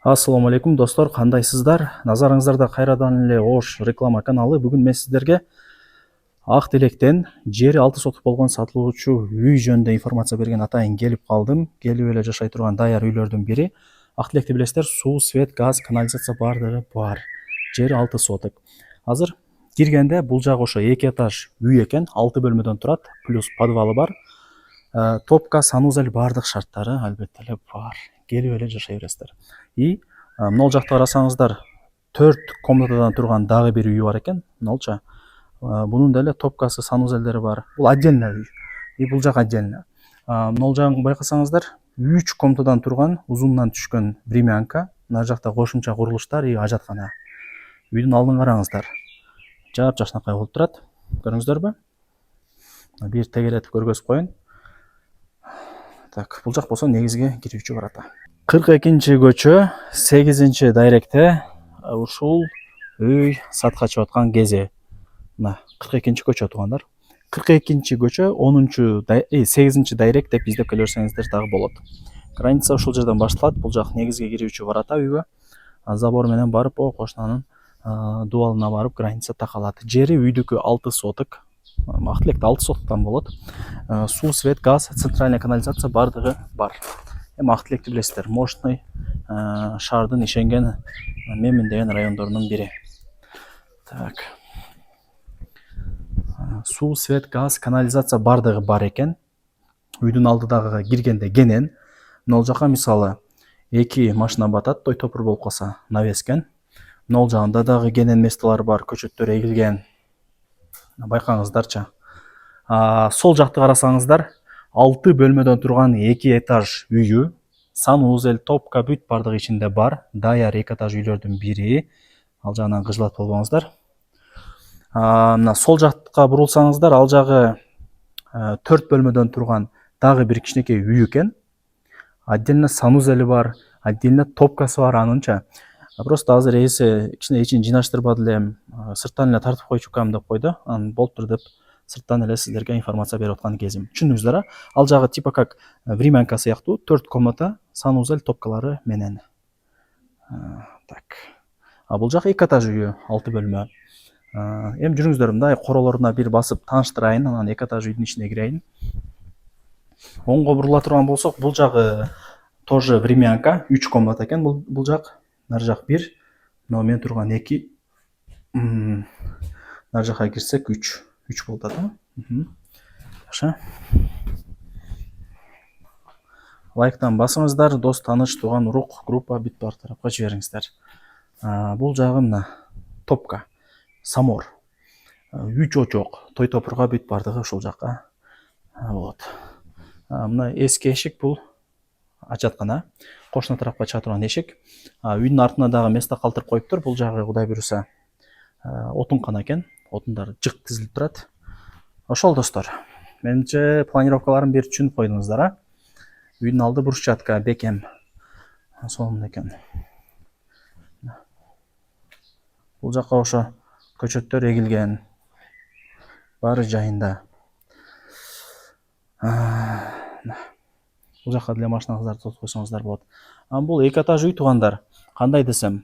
Ассаламу алейкум достор, кандайсыздар? Назарыңыздарда кайрадан эле Ош реклама каналы. Бүгүн мен сиздерге Ак Тилектен жери 6 сотук болгон сатылуучу үй жөнүндө информация берген атайын келип калдым. Келип эле жашай турган даяр үйлөрдүн бири. Ак Тилекти билесиздер, суу, свет, газ, канализация баардыгы бар. Жери 6 сотук. Азыр киргенде бул жагы ошо 2 этаж үй экен, 6 бөлмөдөн турат, плюс подвалы бар. Топка, санузел баардык шарттары албетте эле бар. Келип эле жашай бересиздер. И могул жакта карасаңыздар 4 комнатадан турган дагы бир үй бар экен. Могулча бунун деле топкасы, санузелдери бар. Бул отдельно үй. И бул жак отдельно. Могул жагын байкасаңыздар 3 комнатадан турган узундан түшкөн времянка, мына жакта кошумча курулуштар и ажаткана. Үйдүн алдын караңыздар. Жапжашнакай болуп турат. Көрүңүздөрбү? Бир тегеретип көргөзүп коеюн. Так, бул жак болсо негизги кирүүчү барата. 42-чи көчө, 8-чи дайректе ушул үй сатка чыгып аткан кези. Мына 42-чи көчө туугандар. 42-чи көчө, 8-чи дайрек деп издеп келе берсеңиздер дагы болот. Граница ушул жерден башталат. Бул жак негизги кирүүчү барата үйгө. Забор менен барып, кошунанын дубалына барып граница такалат. Жери үйдүкү 6 сотук. Ак Тилекте 6 сотуктан болот. Суу, свет, газ, центральная канализация баардыгы бар. Ак Тилекти билесиздер, мощный шаардын ишенген меминдеген райондорунун бири. Так. Суу, свет, газ, канализация баардыгы бар экен. Үйдүн алдыдагы киргенде кенен. Могул жака мисалы 2 машина батат, той топур болуп калса навескен. Могул жагында дагы кенен местолор бар, көчөттөр эгилген. Байкаңыздарчы. Сол жакты карасаңыздар 6 бөлмөдөн турган 2 этаж үйү, санузел, топка бүт баардыгы ичинде бар. Даяр 2 этаж үйлөрдүн бири. Ал жагынан кыжылат болбоңуздар. Мына сол жакка бурулсаңыздар, ал жагы 4 бөлмөдөн турган дагы бир кичинекей үй экен. Отдельно санузели бар, отдельно топкасы бар анынча. Просто азыр эси кичине ичин жыйнаштырбады элем, сырттан эле тартып койчу кам деп койду. Анан болуптур деп сырттан эле сиздерге информация берип аткан кезим. Түшүндүңүздөр, ал жагы типа как времянка сыяктуу, 4 комната, санузел, топкалары менен. Так. Бул жак 2 этаж үйү, 6 бөлмө. Эми жүрүңүздөр, мындай королоруна бир басып тааныштырайын, анан 2 этаж үйдүн ичине кирейин. Оңго бурула турган болсок, бул жагы тоже времянка, 3 комната экен бул жак. Нар жак 1, мына мен турган 2. Нар жака кирсек 3 болуп атат. Жакшы. Лайктан басыңыздар, дос, тааныш, тууган, урук, группа бүт бар тарапка жибериңиздер. Бул жагы мына топка, самор, үй чочок, той топурга бүт баардыгы ушул жакка болот. Мына эски эшик, бул ажаткана, кошуна тарапка чыга турган эшик. Үйдүн артына дагы место калтырып коюптур. Бул жагы кудай буюрса отункана экен. Отундар жык тизилип турат. Ошол достор. Менимче планировкаларын бир түшүнүп койдуңуздар, Үйдүн алды брусчатка, бекем. Сонун экен. Бул жакка ошо көчөттөр эгилген. Баары жайында. Бул жакка деле машинаңыздарды тотуп койсоңуздар болот. Бул 2 этаж үй туугандар. Кандай десем,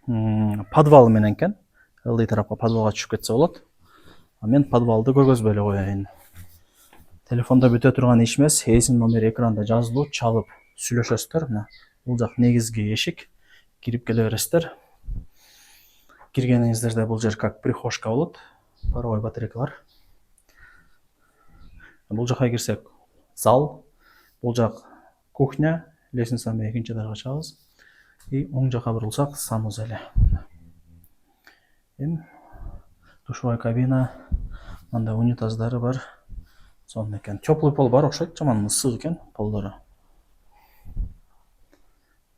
подвал менен экен. Ылдый тарапка подвалга түшүп кетсе болот. Мен подвалды көргөзбөй эле коеюн. Телефондо бүтө турган иш эмес, эсин номери экранда жазылуу, чалып сүйлөшөсүздөр. Мына бул жак негизги эшик. Кирип келе бересиздер. Киргениңиздерде бул жер как прихожка болот. Паровой батарейка бар. Бул жака кирсек зал. Бул жак кухня, лестница менен 2-нчи этажга чыгабыз. И оң жака бурулсак санузели. Эми душевая кабина, мындай унитаздары бар. Сонун экен. Теплый пол бар, окшойт, жаман ысык экен полдору.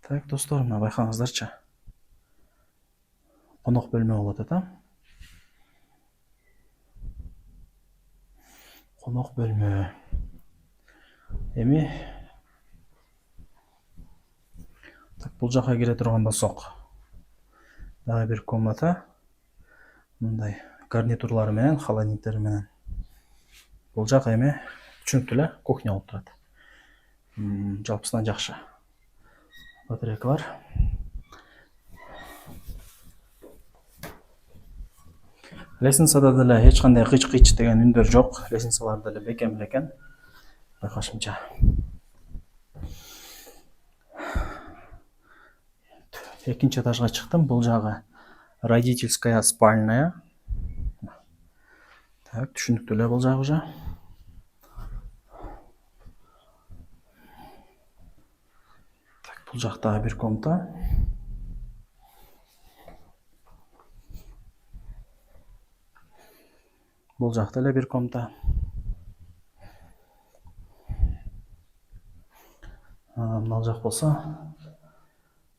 Так, достор, мына байкаңыздарчы. Конок бөлмө болот эта. Конок бөлмө. Эми так, бул жака кире турган болсок, дагы бир комната. Мындай гарнитурлары менен, холодильниктери менен. Бул жак эми түшүнүктүү эле кухня болуп турат. Жалпысынан жакшы. Батарейка бар. Лестницада деле эч кандай кыч деген үндөр жок. Лестницалар деле бекем эле экен. Байкашымча. Экинчи этажга чыктым. Бул жагы родительская спальная. Так, түшүнүктүү эле бул жагы уже. Так, бул жактагы бир комната. Бул жакта эле бир комната. Мына жак болсо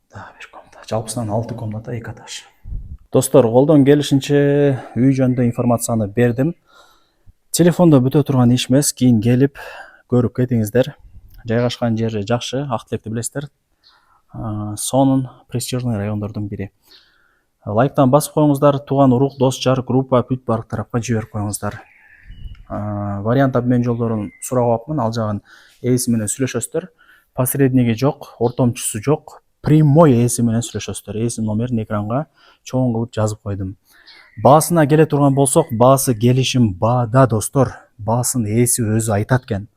дагы бир комната. Жалпысынан 6 комната, 2 этаж. Достор, колдон келишинче үй жөнүндө информацияны бердим. Телефондо бүтө турган иш эмес, кийин келип көрүп кетиңиздер. Жайгашкан жери жакшы, Ак Тилекти билесиздер. Сонун престижный райондордун бири. Лайктан басып коюңуздар, тууган урук, дос, жар, группа бүт баардык тарапка жиберип коюңуздар. Вариант обмен жолдорун сурап алыпмын, ал жагын ээси менен сүйлөшөсүздөр. Посредниги жок, ортомчусу жок, прямой ээси менен сүйлөшөсүздөр. Ээсинин номерин экранга чоң кылып жазып койдум. Баасына келе турган болсок, баасы келишим баада, достор. Баасын ээси өзү айтат экен.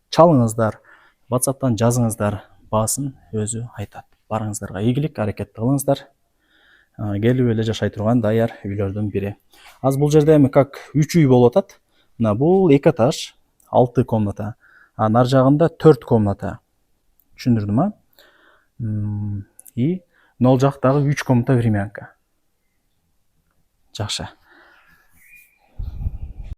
Чалыңыздар, WhatsApp'тан жазыңыздар, баасын өзү айтат. Барыңыздарга ийгилик, аракетти кылыңыздар. Келип эле жашай турган даяр үйлөрдүн бири. Азыр бул жерде эми как 3 үй болуп атат. Мына бул 2 этаж, 6 комната. Нар жагында 4 комната. Түшүндүрдүм, а? И нол жактагы 3 комната времянка. Жакшы.